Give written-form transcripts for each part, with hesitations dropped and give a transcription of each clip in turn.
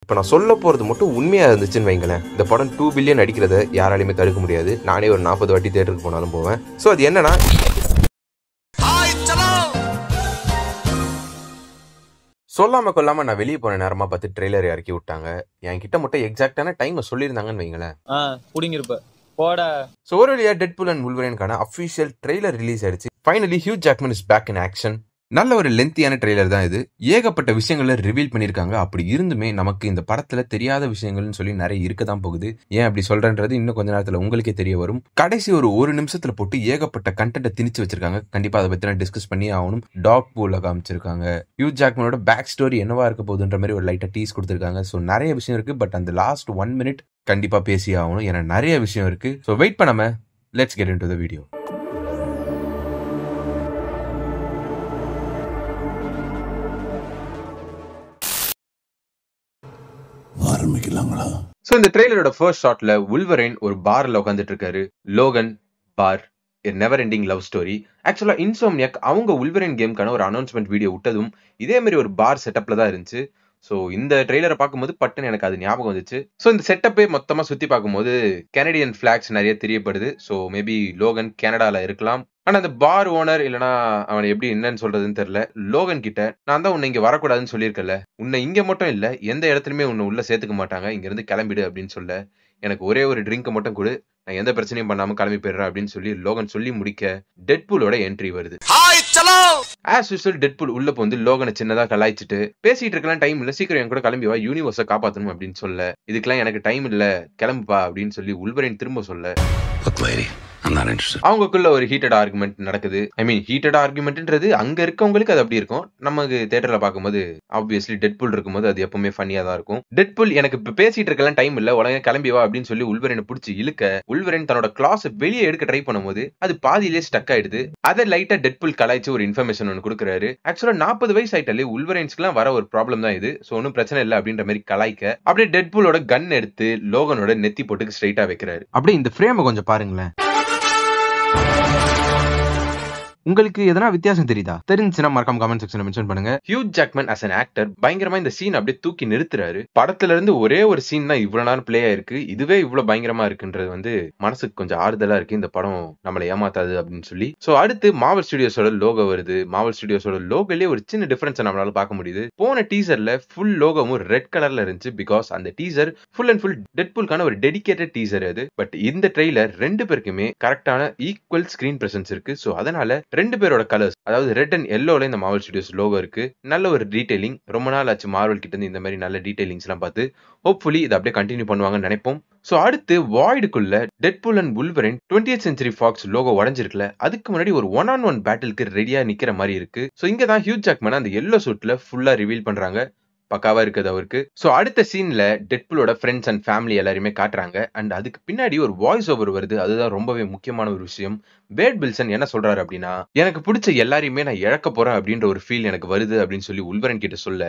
இப்போ நான் சொல்ல போகிறது மட்டும் உண்மையாக இருந்துச்சுன்னு வைங்களேன், இந்த படம் 2 பில்லியன் அடிக்கிறத யாராலையுமே தடுக்க முடியாது. நானே ஒரு 40 வாட்டி தியேட்டருக்கு போனாலும் போவேன். ஸோ அது என்னன்னா, சொல்லாம கொல்லாம நான் வெளியே போன நேரமா பார்த்து ட்ரெய்லர் இறக்கி விட்டாங்க. என் கிட்ட மட்டும் எக்ஸாக்டான டைமை சொல்லியிருந்தாங்கன்னு வைங்களேன், புடிங்கிருப்ப போட. ஸோ ஒரு வழியா டெட்பூல் அண்ட் வுல்வரீனுக்கான அஃபிஷியல் ட்ரெய்லர் ரிலீஸ் ஆயிடுச்சு. Finally Hugh Jackman is back in action. நல்ல ஒரு லென்த்தியான ட்ரெய்லர் தான் இது. ஏகப்பட்ட விஷயங்களை ரிவீல் பண்ணியிருக்காங்க. அப்படி இருந்துமே நமக்கு இந்த படத்துல தெரியாத விஷயங்கள்னு சொல்லி நிறைய இருக்க தான் போகுது. ஏன் அப்படி சொல்றேன்றது இன்னும் கொஞ்ச நேரத்துல உங்களுக்கே தெரிய வரும். கடைசி ஒரு நிமிஷத்துல போட்டு ஏகப்பட்ட கண்டென்ட்டை திணிச்சு வச்சிருக்காங்க. கண்டிப்பா அதை பத்தி நான் டிஸ்கஸ் பண்ணி ஆகணும். டாக் பூல காமிச்சிருக்காங்க. ஹியூ ஜாக்மனோட பேக் ஸ்டோரி என்னவா இருக்க போகுதுன்ற மாதிரி ஒரு லைட்டா டீஸ் கொடுத்திருக்காங்க. ஸோ நிறைய விஷயம் இருக்கு. பட் அந்த லாஸ்ட் 1 மினிட் கண்டிப்பா பேசி ஆகணும். ஏன்னா நிறைய விஷயம் இருக்கு. ஸோ வெயிட் பண்ணாம let's get into the video. So இந்த ட்ரெய்லரோட ஃபர்ஸ்ட் ஷாட்ல வுல்வரைன் ஒரு பார்ல உட்காந்துட்டு இருக்காரு. லோகன் பார் நெவர் எண்டிங் லவ் ஸ்டோரி. ஆக்சுவலா இன்சோம்னியாக் அவங்க வுல்வரைன் கேம்க்கான ஒரு அனௌன்ஸ்மெண்ட் வீடியோ விட்டதும் இதே மாதிரி ஒரு பார் செட்டப்ல தான் இருந்துச்சு. ஸோ இந்த ட்ரெய்லரை பார்க்கும்போது பட்டுன்னு எனக்கு அது ஞாபகம் வந்துச்சு. ஸோ இந்த செட்டப்பே மொத்தமா சுத்தி பார்க்கும்போது கனடியன் பிளாக்ஸ் நிறைய தெரியப்படுது. ஸோ மேபி லோகன் கனடால இருக்கலாம். ஆனா அந்த பார் ஓனர் இல்லனா அவனை எப்படி என்னன்னு சொல்றதுன்னு தெரியல. லோகன் கிட்ட நான் தான் உன்னை இங்க வரக்கூடாதுன்னு சொல்லியிருக்கல, உன்னை இங்க மட்டும் இல்ல எந்த இடத்துலயுமே உன்னை உள்ள சேர்த்துக்க மாட்டாங்க, இங்க இருந்து கிளம்பிடு அப்படின்னு சொல்ல, எனக்கு ஒரே ஒரு ட்ரிங்க் மட்டும் கொடு, நான் எந்த பிரச்சனையும் பண்ணாம கிளம்பி போயிடுறேன் அப்படின்னு சொல்லி லோகன் சொல்லி முடிக்க டெட்பூலோட என்ட்ரி வருது. ஆஸ் யூசுவல் டெட்பூல் உள்ள போந்து லோகனை சின்னதா கலாய்ச்சிட்டு, பேசிட்டு இருக்கலாம் டைம் இல்ல, சீக்கிரம் என் கூட கிளம்பி வா, யூனிவர்ஸை காப்பாத்தணும் அப்படின்னு சொல்ல, இதுக்கெல்லாம் எனக்கு டைம் இல்ல கிளம்புப்பா அப்படின்னு சொல்லி வுல்வரைன் திரும்ப சொல்ல, அவங்களுக்குள்ள ஒரு ஹீட்டட் ஆர்குமெண்ட் நடக்குது. ஐ மீன் ஹீட்டட் ஆர்குமெண்ட்ன்றது அங்க இருக்கவங்களுக்கு அது அப்படி இருக்கும். நமக்கு தியேட்டர்ல பார்க்கும்போது ஆப்வியஸ்லி டெட்பூல் இருக்கும்போது அது எப்பவுமே ஃபன்னியா தான் இருக்கும். டெட்பூல் எனக்கு இப்ப பேசிட்டு இருக்கலாம் டைம் இல்ல, உடனே கிளம்பி வா அப்படின்னு சொல்லி வுல்வரைனை பிடிச்சி இழுக்க, வுல்வரைன் தன்னோட கிளாஸ் வெளியே எடுக்க ட்ரை பண்ணும்போது அது பாதியிலே ஸ்டக் ஆயிடுது. அதை லைட்டா டெட்பூல் கலாய்ச்சி ஒரு இன்ஃபர்மேஷன் ஒன்று கொடுக்குறாரு. ஆக்சுவலா 40 வயசு ஆயிட்டாலே வுல்வரைன்ஸ்க்குலாம் வர ஒரு ப்ராப்ளம் தான் இது. சோ ஒன்னும் பிரச்சனை இல்லை அப்படின்ற மாதிரி கலாய்க்க, அப்படியே டெட்பூலோட கன் எடுத்து லோகனோட நெத்தி போட்டுக்கு ஸ்ட்ரைட்டா வைக்கிறாரு. அப்படியே இந்த ஃப்ரேமை கொஞ்சம் பாருங்களேன். உங்களுக்கு எதனா வித்தியாசம் தெரியுதா? தெரிஞ்சுன்னா மறக்காம கமெண்ட் செக்ஷன்ல மென்ஷன் பண்ணுங்க. Hugh Jackman as an actor பயங்கரமா இந்த சீன் அப்படியே தூக்கி நிறுத்துறாரு. படத்துல இருந்து ஒரே ஒரு சீன் தான் இவ்வளவு நேரம் பிளே ஆயிருக்கு. இதுவே இவ்வளவு பயங்கரமா இருக்குன்றது வந்து மனசுக்கு கொஞ்சம் ஆறுதலா இருக்கு. இந்த படம் நம்மளை ஏமாத்தாது அப்படின்னு சொல்லி. சோ அடுத்து மார்வல் ஸ்டுடியோஸோட லோகோ வருது. மார்வல் ஸ்டுடியோஸோட லோகோலயே ஒரு சின்ன டிஃபரன்ஸ் நம்மளால பார்க்க முடியுது. போன டீசர்ல ஃபுல் லோகோவும் ரெட் கலர்ல இருந்துச்சு. பிகாஸ் அந்த டீசர் ஃபுல் அண்ட் ஃபுல் டெட்பூல்கான ஒரு டெடிகேட்டட் டீசர் அது. பட் இந்த ட்ரெய்லர் ரெண்டு பேருக்குமே கரெக்டான ஈக்குவல் ஸ்கிரீன் பிரசன்ஸ் இருக்கு. சோ அதனால ரெண்டு பேரோட கலர்ஸ், அதாவது ரெட் அண்ட் எல்லோல இந்த மார்வல் ஸ்டுடியோஸ் லோகோ இருக்கு. நல்ல ஒரு டீடைலிங். ரொம்ப நாள் ஆச்சு மார்வல் கிட்ட இருந்து இந்த மாதிரி நல்ல டீடைலிங்ஸ் எல்லாம் பார்த்து. ஹோப்ஃபுல்லி இதை அப்படியே கண்டினியூ பண்ணுவாங்கன்னு நினைப்போம். சோ அடுத்து வாய்டுக்குள்ள Deadpool and Wolverine 20th century Fox logo உடைஞ்சிருக்குல, அதுக்கு முன்னாடி ஒரு 1-on-1 பேட்டிலுக்கு ரெடியா நிக்கிற மாதிரி இருக்கு. சோ இங்க தான் ஹியூ ஜாக்மன் அந்த எல்லோ சூட்ல ஃபுல்லா ரிவீல் பண்றாங்க. பக்காவா இருக்குது அவருக்கு. சோ அடுத்த சீன்ல டெட்பூலோட ஃப்ரெண்ட்ஸ் அண்ட் ஃபேமிலி எல்லாருமே காட்டுறாங்க. அண்ட் அதுக்கு பின்னாடி ஒரு வாய்ஸ் ஓவர் வருது. அதுதான் ரொம்பவே முக்கியமான ஒரு விஷயம். வேட் வில்சன் என்ன சொல்றாரு அப்படின்னா, எனக்கு பிடிச்ச எல்லாரையுமே நான் இழக்க போறேன் அப்படின்ற ஒரு ஃபீல் எனக்கு வருது அப்படின்னு சொல்லி வுல்வரைன் கிட்ட சொல்ல,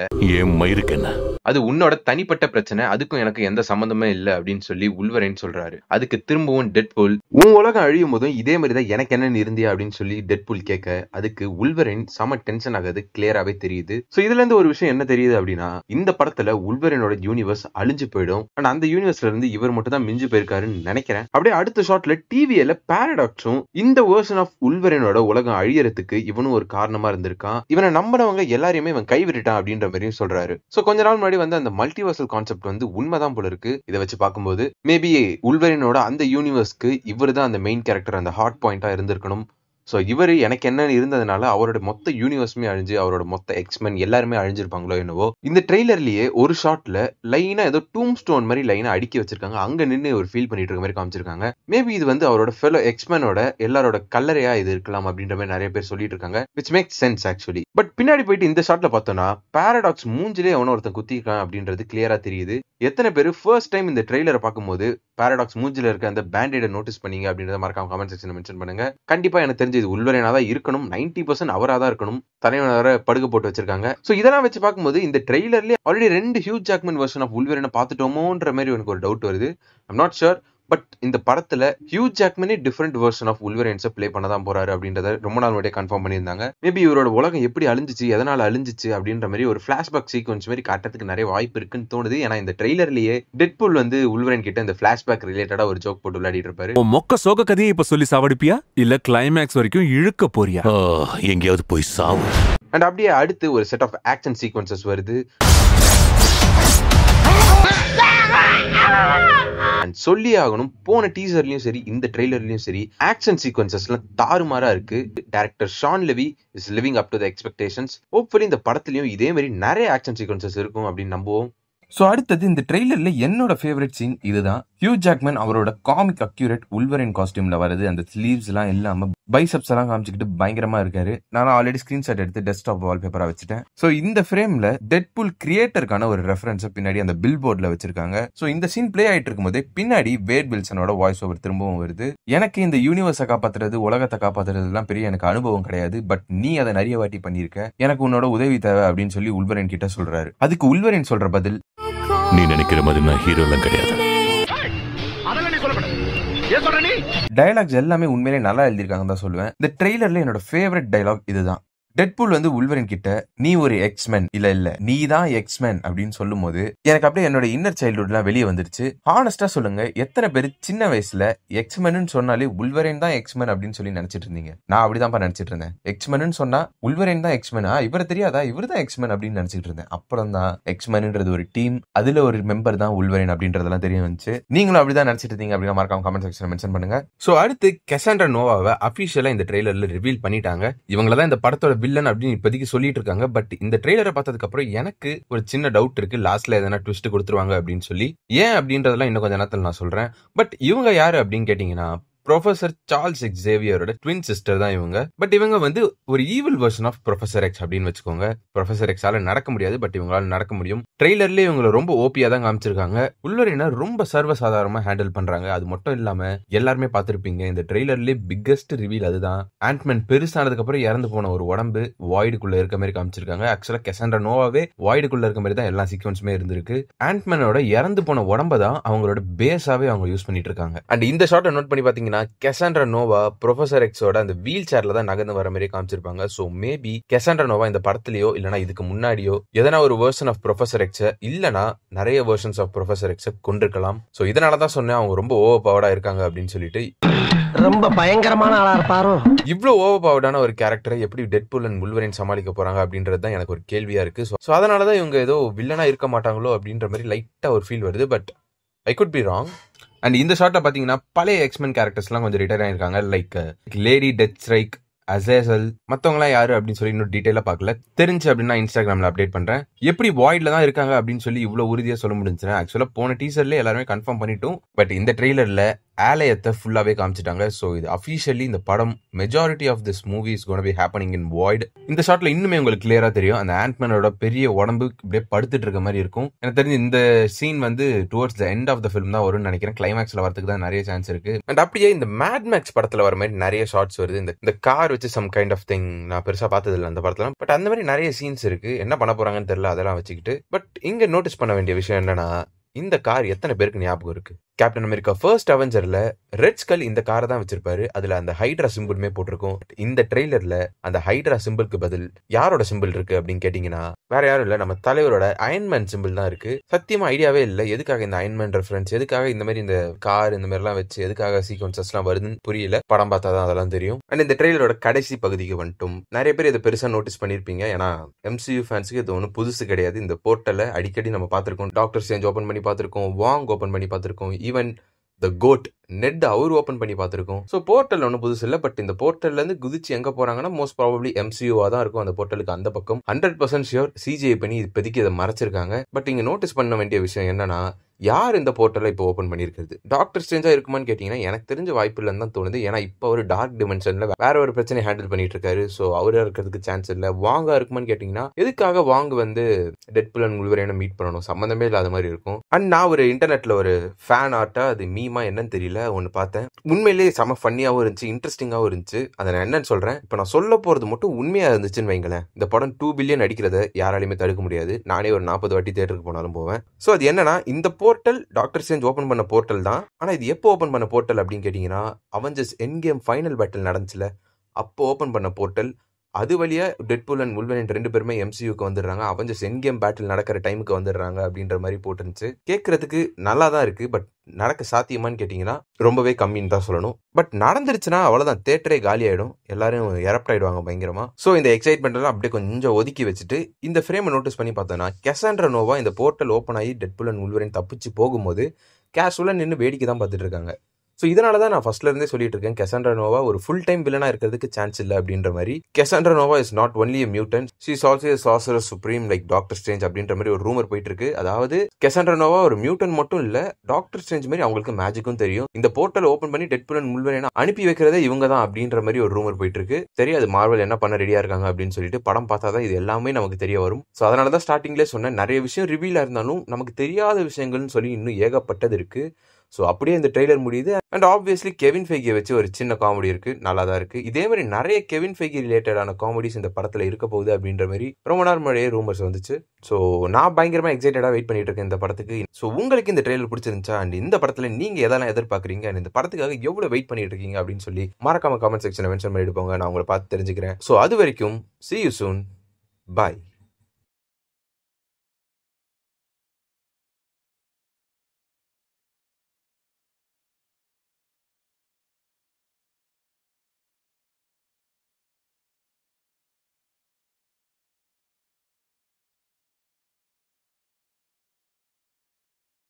அது உன்னோட தனிப்பட்ட பிரச்சனை, அதுக்கும் எனக்கு எந்த சம்பந்தமே இல்ல அப்படின்னு சொல்லி வுல்வரைன் சொல்றாரு. அதுக்கு திரும்பவும் டெட்பூல், உன் உலகம் அழியும் போதும் இதே மாதிரி தான் எனக்கு என்னன்னு இருந்தியா அப்படின்னு சொல்லி டெட்பூல் கேட்க, அதுக்கு வுல்வரைன் செம டென்ஷன் ஆகுது. கிளியராவே தெரியுது. சோ இதுல இருந்து ஒரு விஷயம் என்ன தெரியுது அப்படின்னா, இந்த படத்துல வுல்வரைனோட யூனிவர்ஸ் அழிஞ்சு போயிடும். ஆனா அந்த யூனிவர்ஸ்ல இருந்து இவர் மட்டும் தான் மிஞ்சு போயிருக்காருன்னு நினைக்கிறேன். அப்படியே அடுத்த ஷாட்ல டிவியில பாரடாக்ஸும் இந்த வெர்ஷன் ஆஃப் வுல்வரைனோட உலகம் அழியறதுக்கு இவனும் ஒரு காரணமா இருந்திருக்கான், இவனை நம்பினவங்க எல்லாரையுமே இவன் கைவிட்டான் அப்படின்ற மாதிரியும் சொல்றாரு. சோ கொஞ்ச நாள் முன்னாடி வந்து அந்த மல்டிவர்சல் கான்செப்ட் வந்து உண்மைதான் போல இருக்கு. இதை வச்சு பார்க்கும்போது மேபி வுல்வரைனோட அந்த யூனிவர்ஸ்க்கு இவர் தான் அந்த மெயின் கேரக்டர், அந்த ஹாட் பாயிண்டா இருந்திருக்கணும். சோ இவரு எனக்கு என்னன்னு இருந்ததுனால அவரோட மொத்த யூனிவர்ஸுமே அழிஞ்சு அவரோட மொத்த எக்ஸ்மென் எல்லாருமே அழிஞ்சிருப்பாங்களோ என்னவோ. இந்த ட்ரெய்லர்லயே ஒரு ஷாட்ல லைனா ஏதோ டூம் ஸ்டோன் மாதிரி லைனா அடுக்கி வச்சிருக்காங்க. அங்க நின்று ஒரு ஃபீல் பண்ணிட்டு இருக்க மாதிரி காமிச்சிருக்காங்க. மேபி இது வந்து அவரோட ஃபெலோ எக்ஸ்மெனோட எல்லாரோட கல்லறையா இது இருக்கலாம் அப்படின்ற மாதிரி நிறைய பேர் சொல்லிட்டு இருக்காங்க. Which makes sense actually. But பின்னாடி போயிட்டு இந்த ஷாட்ல பார்த்தோம்னா பாரடாக்ஸ் மூஞ்சிலே அவன ஒருத்தன் குத்திருக்கான் அப்படின்றது கிளியரா தெரியுது. எத்தனை பேர் ஃபர்ஸ்ட் டைம் இந்த ட்ரெய்லரை பார்க்கும்போது பாரடாக்ஸ் மூஞ்சில இருக்க அந்த பேண்டேட நோட்டீஸ் பண்ணீங்க அப்படின்றத மறக்காம கமெண்ட் செக்ஷன்ல மென்ஷன் பண்ணுங்க. கண்டிப்பா எனக்கு தெரிஞ்சு இது வுல்வரைனா தான் இருக்கணும். 90% அவரா தான் இருக்கணும். தலைவனை வர படுக்க போட்டு வச்சிருக்காங்க. சோ இதெல்லாம் வச்சு பார்க்கும்போது இந்த ட்ரெய்லர்லயே already 2 Hugh Jackman version of வுல்வரைனை பார்த்துட்டோமோன்ற மாதிரி எனக்கு ஒரு டவுட் வருது. I'm not sure. பட் இந்த படத்துல ஹியூ ஜாக்மனே டிஃபரெண்ட் வெர்ஷன் ஆஃப் உல்வரேன்ஸை ப்ளே பண்ணதான் போறாரு அப்படின்றத ரொம்ப நாள் முன்னாடியே கன்ஃபார்ம் பண்ணியிருந்தாங்க. மேபி இவரோட உலகம் எப்படி அழிஞ்சிச்சு, எதனால அழிஞ்சிச்சு அப்படின்ற மாதிரி ஒரு பிளாஷ்பேக் சீக்வன்ஸ் மாதிரி காட்டுறதுக்கு நிறைய வாய்ப்பு இருக்குன்னு தோணுது. ஏன்னா இந்த ட்ரெய்லர்லயே டெட்பூல் வந்து உல்வரேன் கிட்ட இந்த பிளாஷ்பேக் ரிலேட்டடா ஒரு ஜோக் போட்டு விளையாடிட்டு இருப்பாரு. மொக்க சோக கதையை இப்ப சொல்லி சாவடிப்பியா இல்ல கிளைமேக்ஸ் வரைக்கும் இழுக்க போறியா? எங்கேயாவது போய் சாவு. அண்ட் அப்படியே அடுத்து ஒரு செட் ஆஃப் ஆக்ஷன் சீக்வன்சஸ் வருது. அண்ட் சொல்லி ஆகணும், போன டீசர்லயும் சரி இந்த ட்ரெய்லர்லயும் சரி ஆக்ஷன் சீக்வன்சஸ்லாம் தாறுமாறா இருக்கு. Director Shawn Levy is living up to the expectations. Hopefully இந்த படத்துலயும் இதே மாதிரி நிறைய ஆக்ஷன் சீக்வன்சஸ் இருக்கும் அப்படின்னு நம்புவோம். ஸோ அடுத்தது இந்த ட்ரெய்லர்ல என்னோட ஃபேவரட் சீன் இதுதான். ஹியூ ஜாக்மன் அவரோட காமிக் அக்யூரேட் உல்வரின் காஸ்டியூம்ல வருது. அந்த ஸ்லீவ்ஸ் எல்லாம் இல்லாம பைசப்ஸ் எல்லாம் காமிச்சுக்கிட்டு பயங்கரமா இருக்காரு. நான் ஆல்ரெடி ஸ்கிரீன்ஷாட் எடுத்து டெஸ்க்டாப் வால்பேப்பரா வச்சுட்டேன். ஸோ இந்த ஃப்ரேம்ல டெட்பூல் கிரியேட்டருக்கான ஒரு ரெஃபரன்ஸ் பின்னாடி அந்த பில் போர்ட்ல வச்சிருக்காங்க. ஸோ இந்த சீன் பிளே ஆயிட்டு இருக்கும் போதே பின்னாடி வேட் வில்சனோட வாய்ஸ் ஓவர் திரும்பவும் வருது. எனக்கு இந்த யூனிவர்ஸை காப்பாத்துறது, உலகத்தை காப்பாத்துறது எல்லாம் பெரிய எனக்கு அனுபவம் கிடையாது. பட் நீ அதை நிறைய வாட்டி பண்ணிருக்க, எனக்கு உன்னோட உதவி தேவை அப்படின்னு சொல்லி உல்வரின் கிட்ட சொல்றாரு. அதுக்கு உல்வரின் சொல்ற பதில், நீ நினைக்கிற மாதிரி நான் ஹீரோ எல்லாம் கிடையாது. டயலாக்ஸ் எல்லாமே உண்மையிலே நல்லா எழுதியிருக்காங்க தான் சொல்லுவேன். இந்த ட்ரெய்லர்ல என்னோட ஃபேவரட் டயலாக் இதுதான். டெட்பூல் வந்து உல்வரின் கிட்ட நீ ஒரு எக்ஸ்மேன் இல்ல நீ தான் எக்ஸ்மேன் அப்படின்னு சொல்லும் போது எனக்கு அப்படியே என்னோட இன்னர் சைல்ட்ஹுட்லாம் வெளியே வந்துருச்சு. ஹானஸ்டா சொல்லுங்க, எத்தனை பேர் சின்ன வயசுல எக்ஸ்மேன் சொன்னாலே உல்வரின் தான் எக்ஸ்மேன் அப்படின்னு சொல்லி நினைச்சிட்டு இருந்தீங்க? நான் அப்படிதான் நினைச்சிட்டு இருந்தேன். எக்ஸ்மேன் சொன்னா உல்வரின் தான் எக்ஸ்மேனா, இவரை தெரியாதா, இவர் தான் எக்ஸ்மேன் அப்படின்னு நினைச்சிட்டு இருந்தேன். அப்புறம் தான் எக்ஸ்மேன்ன்றது ஒரு டீம், அதுல ஒரு மெம்பர் தான் உல்வரின் அப்படின்றதெல்லாம் தெரிய வந்துச்சு. நீங்களும் அப்படிதான் நினைச்சிட்டு இருந்தீங்க அப்படின்னா மறக்காம கமெண்ட் செக்ஷன்ல மென்ஷன் பண்ணுங்க. சோ அடுத்து கசாண்ட்ரா நோவாவை அபிஷியலா இந்த ட்ரெய்லர்ல ரிவீல் பண்ணிட்டாங்க. இவங்களதான் இந்த படத்தோட வில்லன் அப்படின்னு இப்போதைக்கு சொல்லிட்டு இருக்காங்க. பட் இந்த ட்ரெய்லரை பார்த்ததுக்கு அப்புறம் எனக்கு ஒரு சின்ன டவுட் இருக்கு, லாஸ்ட்ல எதனா ட்விஸ்ட் கொடுத்துருவாங்க அப்படின்னு சொல்லி. ஏன் அப்படின்றதெல்லாம் இன்னும் கொஞ்ச நேரத்தில் நான் சொல்றேன். பட் இவங்க யாரு அப்படின்னு கேட்டீங்கன்னா ப்ரொஃபசர் சார்ல்ஸ் எக்ஸேவியரோட ட்வின் சிஸ்டர் தான் இவங்க. பட் இவங்க வந்து ஒரு evil version of professor X அப்படின்னு வச்சுக்கோங்க. ப்ரொஃபசர் எக்ஸால நடக்க முடியாது, பட் இவங்களால நடக்க முடியும். ட்ரெய்லர்லேயே இவங்களை ரொம்ப ஓபியா தான் காமிச்சிருக்காங்க. உல்வரினை ரொம்ப சர்வசாதாரணமா ஹேண்டில் பண்றாங்க. அது மட்டும் இல்லாம எல்லாருமே பார்த்திருப்பீங்க, இந்த ட்ரெய்லர்லேயே பிக்கஸ்ட் ரிவீல் அதுதான். ஆண்ட்மேன் பெருசானதுக்கு அப்புறம் இறந்து போன ஒரு உடம்பு வாய்டுக்குள்ள இருக்க மாதிரி காமிச்சிருக்காங்க. ஆக்சுவலா கசாண்ட்ரா நோவாவே வாய்டுக்குள்ள இருக்க மாதிரி தான் எல்லா சீக்வன்ஸுமே இருந்திருக்கு. ஆண்ட்மேனோட இறந்து போன உடம்ப தான் அவங்களோட பேஸாவே அவங்க யூஸ் பண்ணிட்டு இருக்காங்க. அண்ட் இந்த ஷார்ட்டை நோட் பண்ணி பாத்தீங்கன்னா கசாண்ட்ரா நோவா ப்ரொஃபசர் எக்ஸோட அந்த வீல் சேர்ல தான் நகர்ந்து வர மாதிரி காமிச்சிருப்பாங்க. சோ மேபி கசாண்ட்ரா நோவா இந்த படத்துலயோ இல்லனா இதுக்கு முன்னாடியோ எதனா ஒரு வெர்ஷன் ஆஃப் ப்ரொஃபசர் எக்ஸ் இல்லனா நிறைய வெர்ஷன்ஸ் ஆஃப் ப்ரொஃபசர் எக்ஸ் கொண்டிருக்கலாம். சோ இதனாலதான் சொன்னேன் அவங்க ரொம்ப ஓவர் பவர்டா இருக்காங்க அப்படின்னு சொல்லிட்டு. ரொம்ப பயங்கரமான ஆளா இருப்பாரோ. இவ்வளவு ஓவர் பவர்டான ஒரு கேரக்டரை எப்படி டெட்பூல் அண்ட் உல்வரின் சமாளிக்க போறாங்க அப்படின்றது தான் எனக்கு ஒரு கேள்வியா இருக்கு. சோ அதனாலதான் இவங்க ஏதோ வில்லனா இருக்க மாட்டாங்களோ அப்படின்ற மாதிரி லைட்டா ஒரு ஃபீல் வருது. But I could be wrong. And இந்த ஷார்ட்டை பார்த்தீங்கன்னா பழைய எக்ஸ்மென் கேரக்டர்ஸ்லாம் கொஞ்சம் ரிட்டையர் ஆயிருக்காங்க. லைக் லேடி டெத்ஸ்ட்ரைக், அசேசல், மற்றவங்களாம் யாரு அப்படின்னு சொல்லி இன்னும் டீட்டெயிலாக பார்க்கல. தெரிஞ்சு அப்படின்னா இன்ஸ்டாகிராமில் அப்டேட் பண்ணுறேன். எப்படி வாய்டில் தான் இருக்காங்க அப்படின்னு சொல்லி இவ்வளோ உறுதியாக சொல்ல முடிஞ்சுன்னா ஆக்சுவலாக போன டீசர்லேயே எல்லாருமே கன்ஃபார்ம் பண்ணிட்டோம். பட் இந்த ட்ரெய்லரில் ஆலயத்தை ஃபுல்லாவே காமிச்சிட்டாங்க. ஸோ இது அஃபிஷியலி இந்த படம் majority of this movie is gonna be happening in void. இந்த ஷாட்ல இன்னுமே உங்களுக்கு கிளியரா தெரியும் அந்த ஆண்ட்மேனோட பெரிய உடம்பு இப்படியே படுத்துட்டு இருக்க மாதிரி இருக்கும். எனக்கு தெரிஞ்சு இந்த சீன் வந்து towards the end of the film தான் வரும்னு நினைக்கிறேன். கிளைமேக்ஸ்ல வரதுக்கு தான் நிறைய சான்ஸ் இருக்கு. அண்ட் அப்படியே இந்த மேட் மேக்ஸ் படத்துல வர மாதிரி நிறைய ஷார்ட்ஸ் வருது. இந்த கார் வச்சு சம் கைண்ட் ஆஃப் திங் நான் பெருசா பார்த்தது இல்லை அந்த படத்துல. பட் அந்த மாதிரி நிறைய சீன்ஸ் இருக்கு. என்ன பண்ண போறாங்கன்னு தெரியல அதெல்லாம் வச்சுக்கிட்டு. பட் இங்க நோட்டீஸ் பண்ண வேண்டிய விஷயம் என்னன்னா, இந்த கார் எத்தனை பேருக்கு ஞாபகம் இருக்கு? கேப்டன் அமெரிக்கா ஃபர்ஸ்ட் அவெஞ்சர்ல ரெட் ஸ்கல் இந்த காரை தான் வச்சிருப்பாரு. அதுல அந்த ஹைட்ரா சிம்பிளுமே போட்டிருக்கும். இந்த ட்ரெய்லர்ல அந்த ஹைட்ரா சிம்பிளுக்கு பதில் யாரோட சிம்பிள் இருக்கு அப்படின்னு கேட்டீங்கன்னா வேற யாரும் இல்ல, நம்ம தலைவரோட அயன்மேன் சிம்பிள் தான் இருக்கு. சத்தியமா ஐடியாவே இல்லை எதுக்காக இந்த அயன்மேன் ரெஃபரன்ஸ், எதுக்காக இந்த மாதிரி இந்த கார் இந்த மாதிரி எல்லாம் வச்சு எதுக்காக சீக்வன்சஸ் எல்லாம் வருதுன்னு புரியல. படம் பார்த்தா தான் அதெல்லாம் தெரியும். அண்ட் இந்த ட்ரெய்லரோட கடைசி பகுதிக்கு வந்துட்டும். நிறைய பேர் இதை பெருசா நோட்டீஸ் பண்ணிருப்பீங்க. ஏன்னா MCU ஃபேன்ஸுக்கு இது ஒன்றும் புதுசு கிடையாது. இந்த போர்ட்டலை அடிக்கடி நம்ம பார்த்திருக்கோம். டாக்டர் ஸ்ட்ரேஞ்ச் ஓபன் பண்ணி பார்த்திருக்கோம், வாங் ஓபன் பண்ணி பார்த்திருக்கோம், ஈவன் த கோட் நெட் அவர் ஓபன் பண்ணி பார்த்திருக்கோம். ஸோ போர்ட்டல் ஒன்றும் புதுசு இல்லை. பட் இந்த போர்ட்டல்ல இருந்து குதிச்சு எங்க போறாங்கன்னா மோஸ்ட் ப்ராபப்லி MCU-வா தான் இருக்கும். அந்த போர்ட்டலுக்கு அந்த பக்கம் 100% ஷியோர் CGI பண்ணி இப்போதைக்கு இதை மறைச்சிருக்காங்க. பட் இங்க நோட்டீஸ் பண்ண வேண்டிய விஷயம் என்னன்னா, யார் இந்த போர்ட்டலை இப்போ ஓப்பன் பண்ணியிருக்கிறது? டாக்டர் ஸ்ட்ரேஞ்சா இருக்குமான்னு கேட்டீங்கன்னா எனக்கு தெரிஞ்ச வாய்ப்பு இல்லைன்னு தான் தோணுது. ஏன்னா இப்போ ஒரு டார்க் டிமென்ஷன்ல வேற ஒரு பிரச்சனை ஹேண்டில் பண்ணிட்டு இருக்காரு. ஸோ அவரா இருக்கிறதுக்கு சான்ஸ் இல்லை. வாங்கா இருக்குமான்னு கேட்டீங்கன்னா எதுக்காக வாங்க வந்து டெட்பூல் அண்ட் உல்வரினை மீட் பண்ணணும்? சம்மந்தமே இல்லாத மாதிரி இருக்கும். அண்ட் நான் ஒரு இன்டர்நெட்ல ஒரு ஃபேன் ஆர்ட்டா அது மீமா என்னன்னு தெரியல, ட்ரெய்லரை ஒன்று பார்த்தேன். உண்மையிலேயே செம ஃபன்னியாகவும் இருந்துச்சு, இன்ட்ரெஸ்டிங்காகவும் இருந்துச்சு. அதை நான் என்னன்னு சொல்கிறேன், இப்போ நான் சொல்ல போகிறது மட்டும் உண்மையாக இருந்துச்சுன்னு வைங்களேன், இந்த படம் 2 பில்லியன் அடிக்கிறத யாராலையுமே தடுக்க முடியாது. நானே ஒரு 40 வாட்டி தியேட்டருக்கு போனாலும் போவேன். ஸோ அது என்னன்னா, இந்த போர்ட்டல் டாக்டர் ஸ்ட்ரேஞ்ச் ஓப்பன் பண்ண போர்ட்டல் தான். ஆனால் இது எப்போ ஓப்பன் பண்ண போர்ட்டல் அப்படின்னு கேட்டிங்கன்னா, Avengers endgame final battle நடந்துச்சுல, அப்போ ஓப்பன் பண்ண போர்ட்டல். அது வழியா டெட்பூல் அண்ட் வுல்வரைன் 2 பேருமே MCUக்கு வந்துடுறாங்க. அவெஞ்சர்ஸ் எண்ட் கேம் பேட்டில் நடக்கிற டைமுக்கு வந்துடுறாங்க அப்படின்ற மாதிரி போட்டுருந்துச்சு. கேட்கறதுக்கு நல்லா தான் இருக்கு, பட் நடக்க சாத்தியமான்னு கேட்டிங்கன்னா ரொம்பவே கம்மின்னு தான் சொல்லணும். பட் நடந்துருச்சுன்னா அவ்வளோதான், தேட்டரே காலி ஆகிடும், எல்லாரும் எரப்ட் ஆகிடுவாங்க பயங்கரமா. ஸோ இந்த எக்ஸைட்மெண்ட்லாம் அப்படியே கொஞ்சம் ஒதுக்கி வச்சுட்டு இந்த ஃப்ரேமை நோட்டீஸ் பண்ணி பார்த்தோன்னா, கெசாண்ட்ரா நோவா இந்த போர்ட்டல் ஓப்பன் ஆகி டெட்பூல் அண்ட் வுல்வரைன் தப்பிச்சு போகும்போது கேஷுவலாக நின்று வேடிக்கை தான் பார்த்துட்டு இருக்காங்க. ஸோ இதனால தான் நான் ஃபர்ஸ்ட்ல இருந்தே சொல்லிட்டு இருக்கேன், கெசாண்ட்ரா நோவா ஒரு ஃபுல் டைம் வில்லனா இருக்கிறதுக்கு சான்ஸ் இல்லை அப்படின்ற மாதிரி. Cassandra Nova is not only a mutant, she is also a sorcerer supreme like doctor strange அப்படின்ற மாதிரி ஒரு ரூமர் போயிட்டு இருக்கு. அதாவது கெசாண்ட்ரா நோவா ஒரு மியூட்டன் மட்டும் இல்ல, டாக்டர் ஸ்ட்ரேஞ்ச் மாதிரி அவங்களுக்கு மேஜிக்கும் தெரியும். இந்த போர்ட்டல் ஓப்பன் பண்ணி டெட்பூல் அண்ட் வுல்வரைனை அனுப்பி வைக்கிறதே இவங்க தான் அப்படின்ற மாதிரி ஒரு ரூமர் போயிட்டு இருக்கு. சரி, அது மார்வல் என்ன பண்ண ரெடியா இருக்காங்க அப்படின்னு சொல்லிட்டு படம் பார்த்தா தான் இது எல்லாமே நமக்கு தெரிய வரும். ஸோ அதனால தான் ஸ்டார்டிங்லேயே சொன்னேன், நிறைய விஷயம் ரிவீலா இருந்தாலும் நமக்கு தெரியாத விஷயங்கள்னு சொல்லி இன்னும் ஏகப்பட்டது இருக்கு. ஸோ அப்படியே இந்த ட்ரெய்லர் முடியுது. அண்ட் ஆப்வியஸ்லி கெவின் ஃபெய்கியை வச்சு ஒரு சின்ன காமெடி இருக்கு, நல்லா தான் இருக்கு. இதே மாதிரி நிறைய கெவின் ஃபெய்கி ரிலேட்டடான காமெடிஸ் இந்த படத்தில் இருக்க போகுது அப்படின்ற மாதிரி ரொம்ப நேரம் முன்னாடியே ரூமர்ஸ் வந்துச்சு. ஸோ நான் பயங்கரமாக எக்ஸைட்டடாக வெயிட் பண்ணிட்டு இருக்கேன் இந்த படத்துக்கு. ஸோ உங்களுக்கு இந்த ட்ரெய்லர் பிடிச்சிருந்துச்சா, அண்ட் இந்த படத்தில் நீங்கள் எதெல்லாம் எதிர்பார்க்குறீங்க, அண்ட் இந்த படத்துக்காக எவ்வளோ வெயிட் பண்ணிட்டு இருக்கீங்க அப்படின்னு சொல்லி மறக்காம கமெண்ட் செக்ஷனை மென்ஷன் பண்ணிட்டு போங்க, நான் உங்களை பார்த்து தெரிஞ்சுக்கிறேன். ஸோ அது வரைக்கும் see you soon, bye.